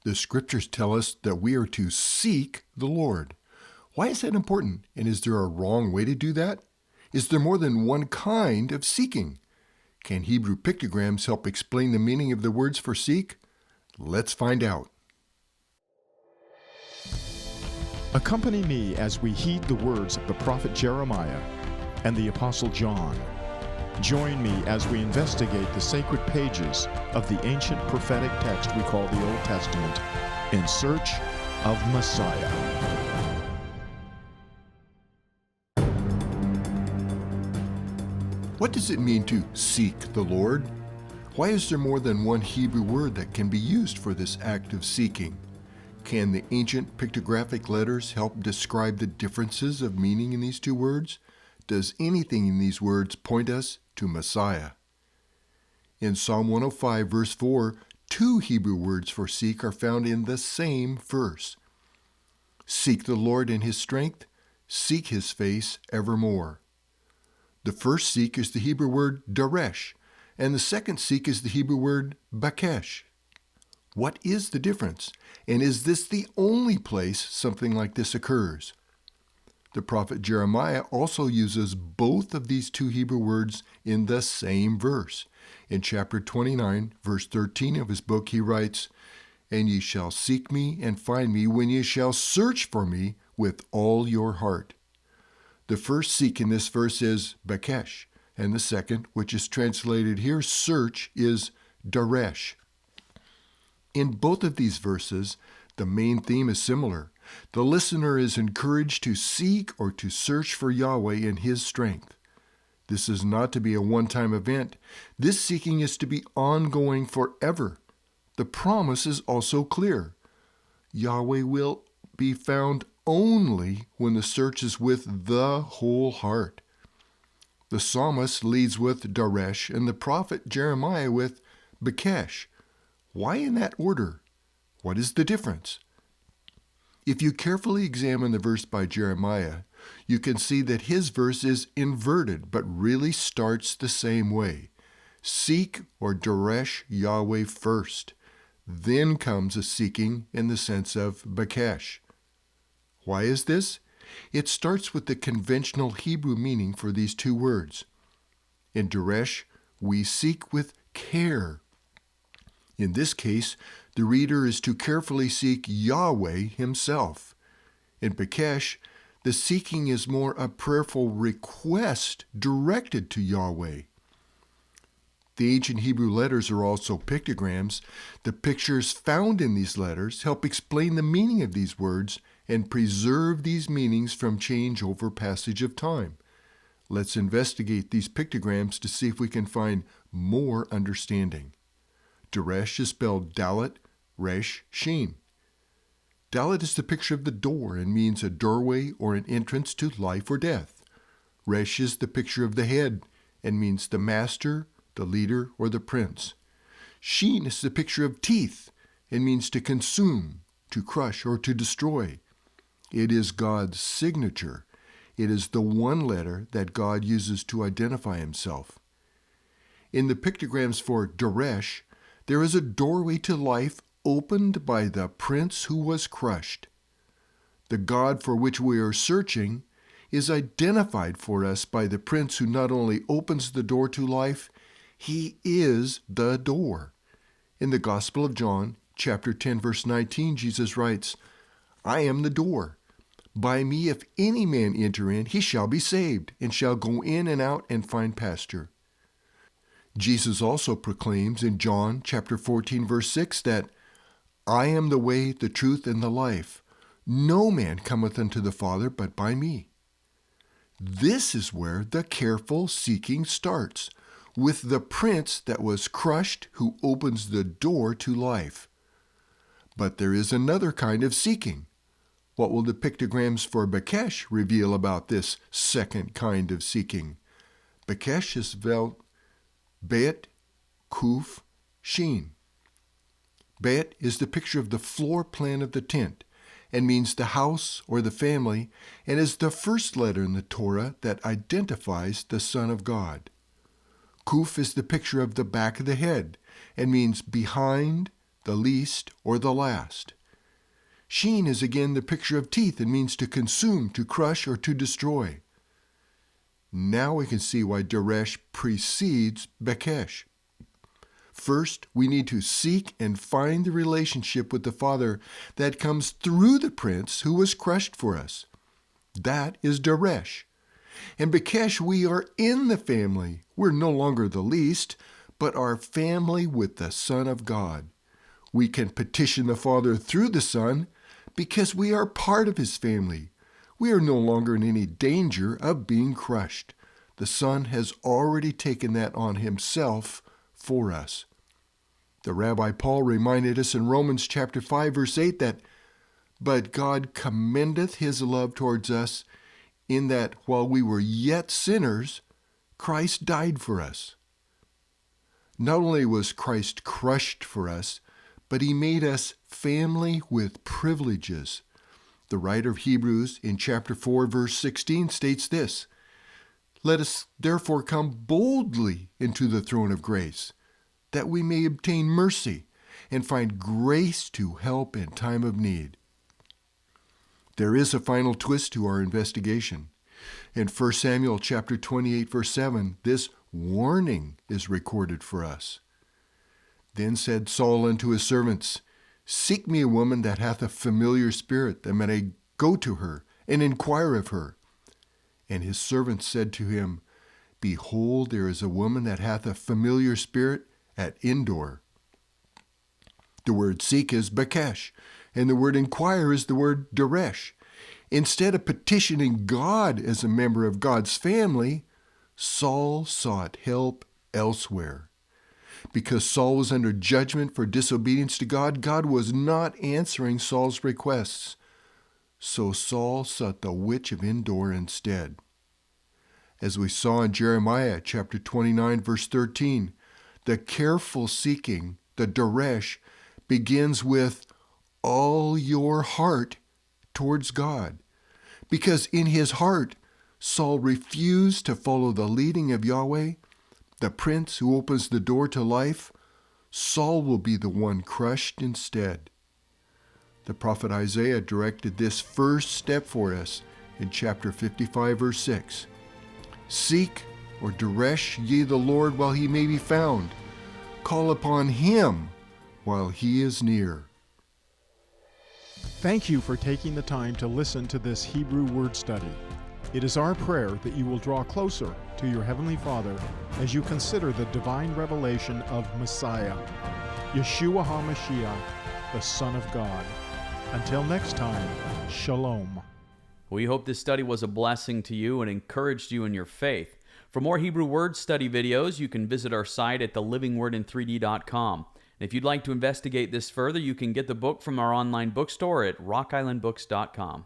The scriptures tell us that we are to seek the Lord. Why is that important? And is there a wrong way to do that? Is there more than one kind of seeking? Can Hebrew pictograms help explain the meaning of the words for seek? Let's find out. Accompany me as we heed the words of the prophet Jeremiah and the apostle John. Join me as we investigate the sacred pages of the ancient prophetic text we call the Old Testament in search of Messiah. What does it mean to seek the Lord? Why is there more than one Hebrew word that can be used for this act of seeking? Can the ancient pictographic letters help describe the differences of meaning in these two words? Does anything in these words point us to Messiah? In Psalm 105, verse 4, two Hebrew words for seek are found in the same verse. Seek the Lord in His strength, seek His face evermore. The first seek is the Hebrew word Darash, and the second seek is the Hebrew word Bakash. What is the difference? And is this the only place something like this occurs? The prophet Jeremiah also uses both of these two Hebrew words in the same verse. In chapter 29, verse 13 of his book, he writes, "And ye shall seek me and find me when ye shall search for me with all your heart." The first seek in this verse is Bakash, and the second, which is translated here, search, is Darash. In both of these verses, the main theme is similar. The listener is encouraged to seek or to search for Yahweh in His strength. This is not to be a one-time event. This seeking is to be ongoing forever. The promise is also clear. Yahweh will be found only when the search is with the whole heart. The psalmist leads with Darash and the prophet Jeremiah with Bakash. Why in that order? What is the difference? If you carefully examine the verse by Jeremiah, you can see that his verse is inverted, but really starts the same way. Seek or Darash Yahweh first. Then comes a seeking in the sense of Bakash. Why is this? It starts with the conventional Hebrew meaning for these two words. In Darash, we seek with care. In this case, the reader is to carefully seek Yahweh Himself. In Bakash, the seeking is more a prayerful request directed to Yahweh. The ancient Hebrew letters are also pictograms. The pictures found in these letters help explain the meaning of these words and preserve these meanings from change over passage of time. Let's investigate these pictograms to see if we can find more understanding. Darash is spelled Dalet, Resh, Shin. Dalet is the picture of the door and means a doorway or an entrance to life or death. Resh is the picture of the head and means the master, the leader, or the prince. Shin is the picture of teeth and means to consume, to crush, or to destroy. It is God's signature. It is the one letter that God uses to identify Himself. In the pictograms for Darash, there is a doorway to life opened by the prince who was crushed. The God for which we are searching is identified for us by the prince who not only opens the door to life, He is the door. In the Gospel of John, chapter 10, verse 19, Jesus writes, "I am the door. By me if any man enter in, he shall be saved, and shall go in and out and find pasture." Jesus also proclaims in John chapter 14, verse 6 that, "I am the way, the truth, and the life. No man cometh unto the Father but by me." This is where the careful seeking starts, with the prince that was crushed who opens the door to life. But there is another kind of seeking. What will the pictograms for Bakash reveal about this second kind of seeking? Bakash is spelled Bet, Kuf, Shin. Bet is the picture of the floor plan of the tent and means the house or the family, and is the first letter in the Torah that identifies the Son of God. Kuf is the picture of the back of the head and means behind, the least, or the last. Sheen is again the picture of teeth and means to consume, to crush, or to destroy. Now we can see why Darash precedes Bakash. First, we need to seek and find the relationship with the Father that comes through the Prince who was crushed for us. That is Darash. In Bakash, we are in the family. We're no longer the least, but are family with the Son of God. We can petition the Father through the Son because we are part of His family. We are no longer in any danger of being crushed. The Son has already taken that on Himself for us. The Rabbi Paul reminded us in Romans chapter 5, verse 8 that, "But God commendeth His love towards us, in that while we were yet sinners, Christ died for us." Not only was Christ crushed for us, but He made us family with privileges. The writer of Hebrews in chapter 4, verse 16 states this, "Let us therefore come boldly into the throne of grace, that we may obtain mercy and find grace to help in time of need." There is a final twist to our investigation. In 1 Samuel chapter 28, verse 7, this warning is recorded for us. "Then said Saul unto his servants, Seek me a woman that hath a familiar spirit, that may go to her and inquire of her. And his servants said to him, Behold, there is a woman that hath a familiar spirit at Endor." The word seek is Bakash, and the word inquire is the word Darash. Instead of petitioning God as a member of God's family, Saul sought help elsewhere. Because Saul was under judgment for disobedience to God, God was not answering Saul's requests. So Saul sought the witch of Endor instead. As we saw in Jeremiah chapter 29, verse 13, the careful seeking, the Darash, begins with all your heart towards God. Because in his heart, Saul refused to follow the leading of Yahweh, the Prince who opens the door to life. Saul will be the one crushed instead. The prophet Isaiah directed this first step for us in chapter 55, verse 6. "Seek, or Darash ye the Lord while He may be found. Call upon Him while He is near." Thank you for taking the time to listen to this Hebrew word study. It is our prayer that you will draw closer to your Heavenly Father as you consider the divine revelation of Messiah, Yeshua HaMashiach, the Son of God. Until next time, Shalom. We hope this study was a blessing to you and encouraged you in your faith. For more Hebrew word study videos, you can visit our site at thelivingwordin3d.com. And if you'd like to investigate this further, you can get the book from our online bookstore at rockislandbooks.com.